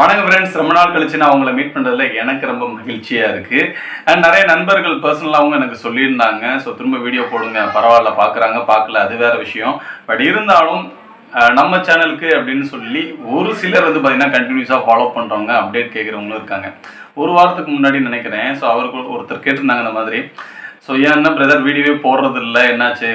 வணக்கம் ஃப்ரெண்ட்ஸ், ரொம்ப நாள் கழிச்சு நான் உங்களை மீட் பண்ணுறதுல எனக்கு ரொம்ப மகிழ்ச்சியாக இருக்குது. அண்ட் நிறைய நண்பர்கள் பர்சனலாகவும் எனக்கு சொல்லியிருந்தாங்க, ஸோ திரும்ப வீடியோ போடுங்க, பரவாயில்ல, பார்க்குறாங்க பார்க்கல அது வேறு விஷயம். பட் இருந்தாலும் நம்ம சேனலுக்கு அப்படின்னு சொல்லி ஒரு சிலர் வந்து பார்த்திங்கன்னா கண்டினியூஸாக ஃபாலோ பண்ணுறவங்க, அப்டேட் கேட்குறவங்களும் இருக்காங்க. ஒரு வாரத்துக்கு முன்னாடி நினைக்கிறேன், ஸோ அவருக்கு ஒருத்தர் கேட்டிருந்தாங்க இந்த மாதிரி, ஸோ ஏன்னா பிரதர் வீடியோவே போடுறது இல்லை, என்னாச்சு,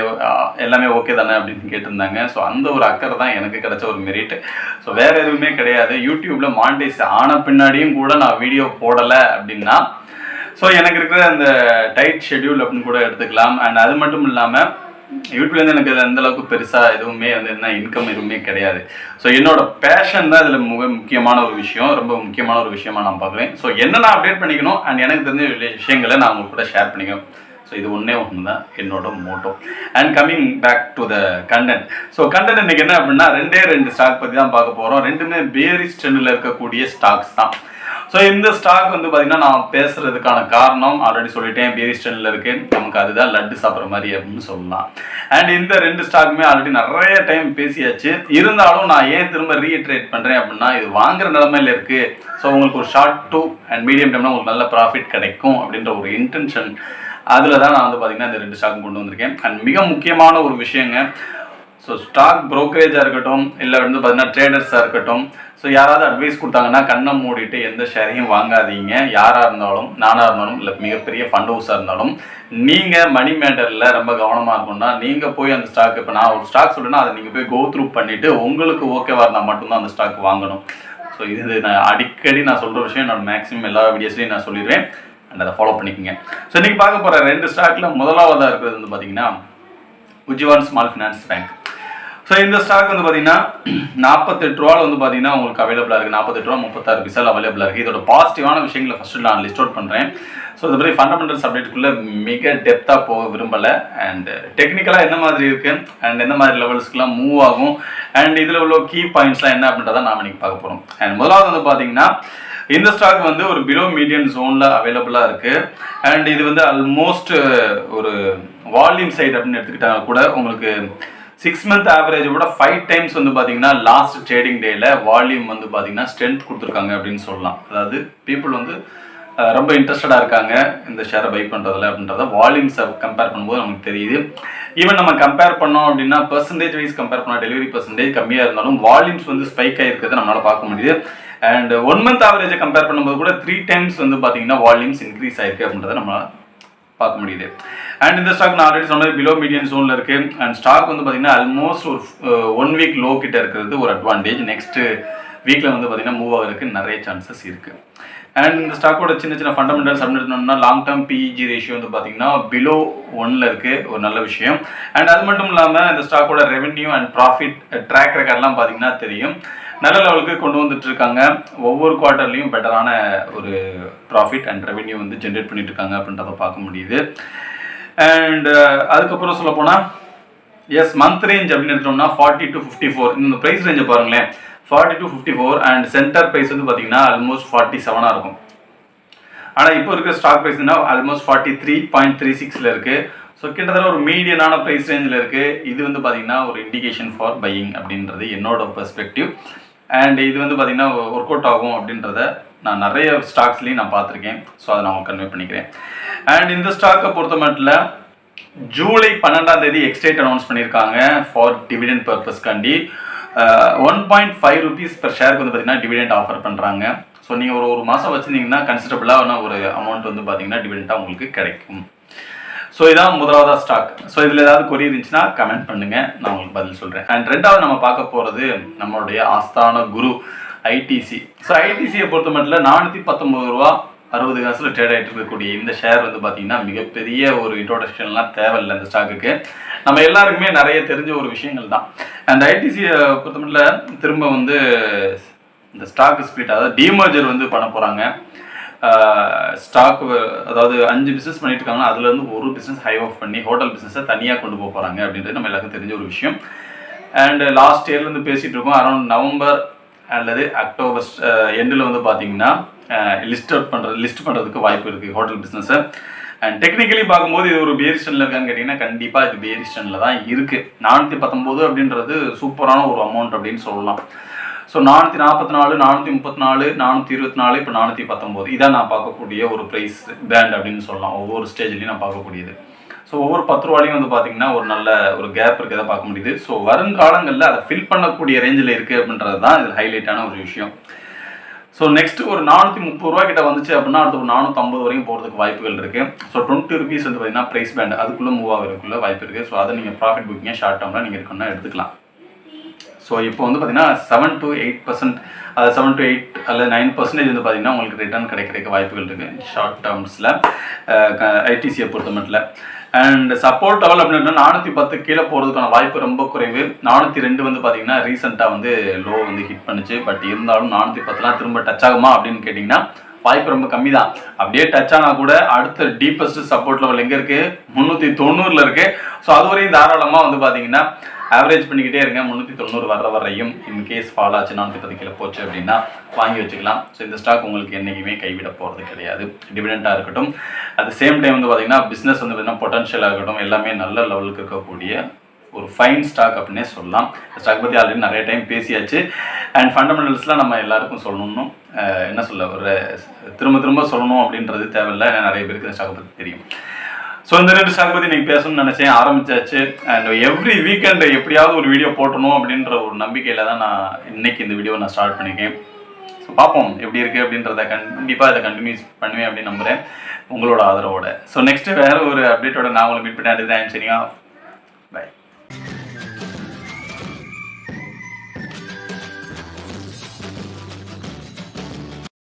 எல்லாமே ஓகே தானே அப்படின்னு கேட்டிருந்தாங்க. ஸோ அந்த ஒரு அக்கறை தான் எனக்கு கிடைச்ச ஒரு மெரிட். ஸோ வேறு எதுவுமே கிடையாது. யூடியூப்பில் மானிட்டைஸ் ஆன பின்னாடியும் கூட நான் வீடியோ போடலை அப்படின்னா, ஸோ எனக்கு இருக்கிற அந்த டைட் ஷெட்யூல் அப்படின்னு கூட எடுத்துக்கலாம். அண்ட் அது மட்டும் இல்லாமல் யூடியூப்லேருந்து எனக்கு அந்தளவுக்கு பெருசாக எதுவுமே வந்து என்ன இன்கம் எதுவுமே கிடையாது. ஸோ என்னோட பேஷன் தான் இதில் முக்கியமான ஒரு விஷயம், ரொம்ப முக்கியமான ஒரு விஷயமா நான் பார்க்குறேன். ஸோ என்ன நான் அப்டேட் பண்ணிக்கணும் அண்ட் எனக்கு தெரிஞ்ச விஷயங்களை நான் உங்களுக்கு கூட ஷேர் பண்ணிக்கணும். ஸோ இது ஒன்றே ஒன்று தான் என்னோட motto. And coming back to the content. So content இன்றைக்கி என்ன அப்படின்னா, ரெண்டு ஸ்டாக் பற்றி தான் பார்க்க போகிறோம். ரெண்டுமே பேரிஷ் ட்ரெண்டில் இருக்கக்கூடிய ஸ்டாக்ஸ் தான். ஸோ இந்த ஸ்டாக் வந்து பார்த்திங்கன்னா நான் பேசுகிறதுக்கான காரணம் ஆல்ரெடி சொல்லிட்டேன், பேரிஷ் ட்ரெண்டில் இருக்குது, நமக்கு அதுதான் லட்டு சாப்பிட்ற மாதிரி அப்படின்னு சொல்லலாம். அண்ட் இந்த ரெண்டு ஸ்டாக்குமே ஆல்ரெடி நிறைய டைம் பேசியாச்சு. இருந்தாலும் நான் ஏன் திரும்ப ரீஇட்ரேட் பண்ணுறேன் அப்படின்னா, இது வாங்குற நிலைமையில் இருக்குது. ஸோ உங்களுக்கு ஒரு ஷார்ட் டு அண்ட் மீடியம் டைம்னா உங்களுக்கு நல்ல ப்ராஃபிட் கிடைக்கும் அப்படின்ற ஒரு இன்டென்ஷன், அதில் தான் நான் வந்து பார்த்திங்கன்னா இந்த ரெண்டு ஸ்டாக்கும் கொண்டு வந்திருக்கேன். அண்ட் மிக முக்கியமான ஒரு விஷயங்க, ஸோ ஸ்டாக் ப்ரோக்கரேஜாக இருக்கட்டும், இல்லை வந்து பார்த்திங்கன்னா ட்ரேடர்ஸாக இருக்கட்டும், ஸோ யாராவது அட்வைஸ் கொடுத்தாங்கன்னா கண்ணை மூடிட்டு எந்த ஷேரையும் வாங்காதீங்க. யாராக இருந்தாலும், நானாக இருந்தாலும், இல்லை மிகப்பெரிய ஃபண்ட் ஹவுஸாக இருந்தாலும், நீங்கள் மணி மேட்டரில் ரொம்ப கவனமாக இருக்கணும்னா நீங்கள் போய் அந்த ஸ்டாக், இப்போ நான் ஒரு ஸ்டாக் சொல்லுன்னா அதை நீங்கள் போய் கோ த்ரூ பண்ணிவிட்டு உங்களுக்கு ஓகேவாக இருந்தால் மட்டும்தான் அந்த ஸ்டாக் வாங்கணும். ஸோ இது நான் அடிக்கடி நான் சொல்கிற விஷயம், என்னோட மேக்ஸிமம் எல்லா வீடியோஸ்லையும் நான் சொல்லிடுவேன். அண்ட் அதை ஃபாலோ பண்ணிக்கோங்க. ஸோ இன்றைக்கி பார்க்க போகிற ரெண்டு ஸ்டாக்கில் முதலாவதாக இருக்கிறது வந்து பார்த்திங்கன்னா Ujjivan small finance bank. So இந்த ஸ்டாக் வந்து பார்த்திங்கன்னா 48 ரூபாவில் வந்து பார்த்திங்கன்னா உங்களுக்கு அவைலபிளாக இருக்குது. 48 ரூபா 36 பைசாவில் அவைலபிளாக இருக்குது. இதோட பாசிட்டிவான விஷயங்களை ஃபஸ்ட்டு நான் லிஸ்ட் அவுட் பண்ணுறேன். ஸோ இந்த மாதிரி ஃபண்டமெண்டல்ஸ் அப்டேட்டுக்குள்ளே மிக டெப்த்தாக போக விரும்பலை. அண்ட் டெக்னிக்கலாக என்ன மாதிரி இருக்குது அண்ட் எந்த மாதிரி லெவல்ஸ்க்குலாம் மூவ் ஆகும் அண்ட் இதில் உள்ள கீ பாயிண்ட்ஸ்லாம் என்ன அப்படின்றத நாம் இன்றைக்கி பார்க்க போகிறோம். அண்ட் முதலாவது வந்து பார்த்திங்கன்னா இந்த ஸ்டாக் வந்து ஒரு பிலோ மீடியம் ஜோனில் அவைலபிளாக இருக்குது. அண்ட் இது வந்து ஆல்மோஸ்ட் ஒரு வால்யூம் சைட் அப்படின்னு எடுத்துக்கிட்டாங்க கூட உங்களுக்கு 6 மந்த் ஆவரேஜ் விட 5 டைம்ஸ் வந்து பார்த்தீங்கன்னா லாஸ்ட் ட்ரேடிங் டேயில் வால்யூம் வந்து பார்த்தீங்கன்னா ஸ்ட்ரென்த் கொடுத்துருக்காங்க அப்படின்னு சொல்லலாம். அதாவது பீப்புள் வந்து ரொம்ப இன்ட்ரெஸ்டடாக இருக்காங்க இந்த ஷேரை பை பண்ணுறதில்ல அப்படின்றத வால்யூம்ஸை கம்பேர் பண்ணும்போது நமக்கு தெரியுது. ஈவன் நம்ம கம்பேர் பண்ணோம் அப்படின்னா பர்சன்டேஜ் வைஸ் கம்பேர் பண்ணால் டெலிவரி பர்சன்டேஜ் கம்மியாக இருந்தாலும் வால்யூம்ஸ் வந்து ஸ்பைக் ஆகிருக்கிறத நம்மளால் பார்க்க முடியுது. அண்ட் 1 மந்த் ஆவரேஜை கம்பேர் பண்ணும்போது கூட 3 டைம்ஸ் வந்து பார்த்தீங்கன்னா வால்யூம்ஸ் இன்க்ரீஸ் ஆயிருக்கு அப்படின்றத நம்ம பார்க்க முடியுது. அண்ட் இந்த ஸ்டாக் நான் ஆல்ரெடி சொன்னது பிலோ மீடியம் ஜோனில் இருக்குது. அண்ட் ஸ்டாக் வந்து பார்த்திங்கன்னா ஆல்மோஸ்ட் ஒரு 1 வீக் லோ கிட்ட இருக்கிறது ஒரு அட்வான்டேஜ். நெக்ஸ்ட் வீக்கில் வந்து பார்த்திங்கன்னா மூவ் ஆகிறதுக்கு நிறைய சான்சஸ் இருக்குது. அண்ட் இந்த ஸ்டாக்கோட சின்ன சின்ன ஃபண்டமெண்டல்ஸ் அப்படின்னு லாங் டேர்ம் பிஇஜி ரேஷியோ வந்து பார்த்திங்கன்னா பிலோ 1ல் இருக்குது, ஒரு நல்ல விஷயம். அண்ட் அது மட்டும் இல்லாமல் இந்த ஸ்டாக்கோட ரெவென்யூ அண்ட் ப்ராஃபிட் ட்ராக் ரெக்கார்ட்லாம் பார்த்திங்கன்னா தெரியும், நல்ல லெவலுக்கு கொண்டு வந்துட்டு இருக்காங்க. ஒவ்வொரு குவார்ட்டர்லையும் பெட்டரான ஒரு ப்ராஃபிட் அண்ட் ரெவென்யூ வந்து ஜென்ரேட் பண்ணிட்டு இருக்காங்க அப்படின்றத பார்க்க முடியுது. அண்ட் அதுக்கப்புறம் சொல்ல போனால் எஸ் மந்த் ரேஞ்ச் அப்படின்னு எடுத்தோம்னா 40 to 54 இந்த ப்ரைஸ் ரேஞ்சை பாருங்களேன், 40 to 54 அண்ட் சென்டர் ப்ரைஸ் வந்து பார்த்தீங்கன்னா ஆல்மோஸ்ட் 47 இருக்கும். ஆனால் இப்போ இருக்கிற ஸ்டாக் ப்ரைஸ்னா ஆல்மோஸ்ட் 43.36 இருக்குது. ஸோ கிட்டத்தட்ட ஒரு மீடியனான ப்ரைஸ் ரேஞ்சில் இருக்குது. இது வந்து பார்த்திங்கன்னா ஒரு இண்டிகேஷன் ஃபார் பையிங் அப்படின்றது என்னோட பெர்ஸ்பெக்டிவ். அண்ட் இது வந்து பார்த்திங்கன்னா ஒர்க் அவுட் ஆகும் அப்படின்றத நான் நிறைய ஸ்டாக்ஸ்லேயும் நான் பார்த்துருக்கேன். ஸோ அதை நான் உங்களுக்கு கன்வே பண்ணிக்கிறேன். அண்ட் இந்த ஸ்டாக்கை பொறுத்த மட்டும் ஜூலை 12ஆம் தேதி எக்ஸ்டேட் அனௌன்ஸ் பண்ணியிருக்காங்க ஃபார் டிவிடெண்ட் பர்பஸ்க்காண்டி 1.5 rupees per ஷேருக்கு வந்து பார்த்திங்கன்னா டிவிடெண்ட் ஆஃபர் பண்ணுறாங்க. ஸோ நீங்கள் ஒரு மாதம் வச்சுருந்தீங்கன்னா கன்சிடபிளான ஒரு அமௌண்ட் வந்து பார்த்திங்கன்னா டிவிடெண்ட்டாக உங்களுக்கு கிடைக்கும். ஸோ இதான் முதலாவதாக ஸ்டாக். ஸோ இதில் ஏதாவது கொரி இருந்துச்சுன்னா கமெண்ட் பண்ணுங்கள், நான் உங்களுக்கு பதில் சொல்கிறேன். அண்ட் ரெண்டாவது நம்ம பார்க்க போகிறது நம்மளுடைய ஆஸ்தான குரு ஐடிசி. ஸோ ஐடிசியை பொறுத்த மட்டும் 419 ரூபா 60 காசில் ட்ரேட் ஆகிட்டு இருக்கக்கூடிய இந்த ஷேர் வந்து பார்த்திங்கன்னா மிகப்பெரிய ஒரு இன்ட்ரோடக்ஷன்லாம் தேவையில்லை இந்த ஸ்டாக்குக்கு. நம்ம எல்லாருக்குமே நிறைய தெரிஞ்ச ஒரு விஷயங்கள் தான். அண்ட் ஐடிசியை பொறுத்த மட்டும் திரும்ப வந்து இந்த ஸ்டாக் ஸ்பிளிட், அதாவது டிமர்ஜர் வந்து பண்ண போகிறாங்க. ஸ்டாக் அதாவது 5 பிஸ்னஸ் பண்ணிட்டு இருக்காங்கன்னா அதுலேருந்து ஒரு பிஸ்னஸ் ஹை ஆஃப் பண்ணி ஹோட்டல் பிஸ்னஸை தனியாக கொண்டு போக போகிறாங்க அப்படின்றது நம்ம எல்லாருக்கும் தெரிஞ்ச ஒரு விஷயம். அண்ட் லாஸ்ட் இயர்லேருந்து பேசிகிட்டு இருக்கோம், அரௌண்ட் நவம்பர் அல்லது அக்டோபர் எண்டில் வந்து பார்த்திங்கன்னா லிஸ்ட் பண்ணுறதுக்கு வாய்ப்பு இருக்குது ஹோட்டல் பிஸ்னஸை. அண்ட் டெக்னிக்கலி பார்க்கும்போது இது ஒரு பேரிஸ்டனில் இருக்கான்னு கேட்டிங்கன்னா கண்டிப்பாக இது பேரிஸ்டனில் தான் இருக்குது. 419 அப்படின்றது சூப்பரான ஒரு அமௌண்ட் அப்படின்னு சொல்லலாம். ஸோ 444, 434, 424, இப்போ 419 இதான் நான் பார்க்கக்கூடிய ஒரு ப்ரைஸ் பேண்ட் அப்படின்னு சொல்லலாம். ஒவ்வொரு ஸ்டேஜ்லையும் நான் பார்க்கக்கூடியது. ஸோ ஒவ்வொரு 10 ரூபாலையும் வந்து பார்த்தீங்கன்னா ஒரு நல்ல ஒரு கேப் இருக்கிறத பார்க்க முடியுது. ஸோ வருங்காலங்களில் அதை ஃபில் பண்ணக்கூடிய ரேஞ்சில் இருக்குது அப்படின்றது தான் இதில் ஹைலைட்டான ஒரு விஷயம். ஸோ நெக்ஸ்ட் ஒரு 430 ரூபா கிட்ட வந்துச்சு அப்படின்னா அடுத்து ஒரு 450 வரைக்கும் போகிறதுக்கு வாய்ப்புகள் இருக்குது. ஸோ 20 ருபீஸ் வந்து பார்த்தீங்கன்னா ப்ரைஸ் பேண்ட் அதுக்குள்ளே மூவ் ஆகிறதுக்குள்ள வாய்ப்பு இருக்குது. ஸோ அதை நீங்கள் ப்ராஃபிட் புக்கிங்காக ஷார்ட் டேர்மில் நீங்கள் இருக்கணும்னா எடுத்துக்கலாம். ஸோ இப்போ வந்து பார்த்தீங்கன்னா 7 to 8%, அது 7 to 8 அல்லது 9% வந்து பார்த்தீங்கன்னா உங்களுக்கு ரிட்டர்ன் கிடைக்கிறதுக்கு வாய்ப்புகள் இருக்குது ஷார்ட் டேர்ம்ஸில் ஐடிசியை பொறுத்த மட்டும். அண்ட் சப்போர்ட் லெவல் அப்படின்னா 410 கீழே போகிறதுக்கான வாய்ப்பு ரொம்ப குறைவு. 402 வந்து பார்த்தீங்கன்னா ரீசெண்டாக வந்து லோ வந்து ஹிட் பண்ணுச்சு. பட் இருந்தாலும் 410 திரும்ப டச் ஆகுமா அப்படின்னு கேட்டிங்கன்னா வாய்ப்பு ரொம்ப கம்மி தான். அப்படியே டச் ஆனால் கூட அடுத்த டீப்பஸ்ட் சப்போர்ட் லெவல் எங்கே இருக்குது, 390 இருக்குது. ஸோ அது வரையும் தாராளமாக வந்து பார்த்தீங்கன்னா ஆவரேஜ் பண்ணிக்கிட்டே இருங்க. 390 வர்ற வரையும் இன்கேஸ் ஃபால் ஆச்சு 410 கீழே போச்சு அப்படின்னா வாங்கி வச்சுக்கலாம். ஸோ இந்த ஸ்டாக் உங்களுக்கு என்றைக்குமே கைவிட போகிறது கிடையாது. டிவிடெண்டாக இருக்கட்டும், அட் சேம் டைம் வந்து பார்த்தீங்கன்னா பிஸ்னஸ் வந்து பார்த்தீங்கன்னா பொட்டன்ஷியலாக இருக்கட்டும், எல்லாமே நல்ல லெவலுக்கு இருக்கக்கூடிய ஒரு ஃபைன் ஸ்டாக் அப்படின்னே சொல்லலாம். ஸ்டாக் பற்றி ஆல்ரெடி நிறைய டைம் பேசியாச்சு. அண்ட் ஃபண்டமெண்டல்ஸ்லாம் நம்ம எல்லாருக்கும் சொல்லணும், என்ன சொல்ல ஒரு திரும்ப திரும்ப சொல்லணும் அப்படின்றது தேவையில்லை. ஏன்னா நிறைய பேருக்கு இந்த ஸ்டாக் பற்றி தெரியும். ஸோ இந்த 2 ஸ்டாக் பற்றி நீங்கள் பேசணும்னு நினச்சேன், ஆரம்பிச்சாச்சு. அண்ட் எவ்ரி வீக்கெண்ட் எப்படியாவது ஒரு வீடியோ போட்டணும் அப்படின்ற ஒரு நம்பிக்கையில் தான் நான் இன்னைக்கு இந்த வீடியோவை நான் ஸ்டார்ட் பண்ணியிருக்கேன். ஸோ பார்ப்போம் எப்படி இருக்குது அப்படின்றத கண்டிப்பாக இதை கண்டினியூஸ் பண்ணுவேன் அப்படின்னு நம்புகிறேன் உங்களோட ஆதரவோட. ஸோ நெக்ஸ்ட்டு வேறு ஒரு அப்டேட்டோட நான் உங்களை மீட் பண்ணி சரிங்க. பை.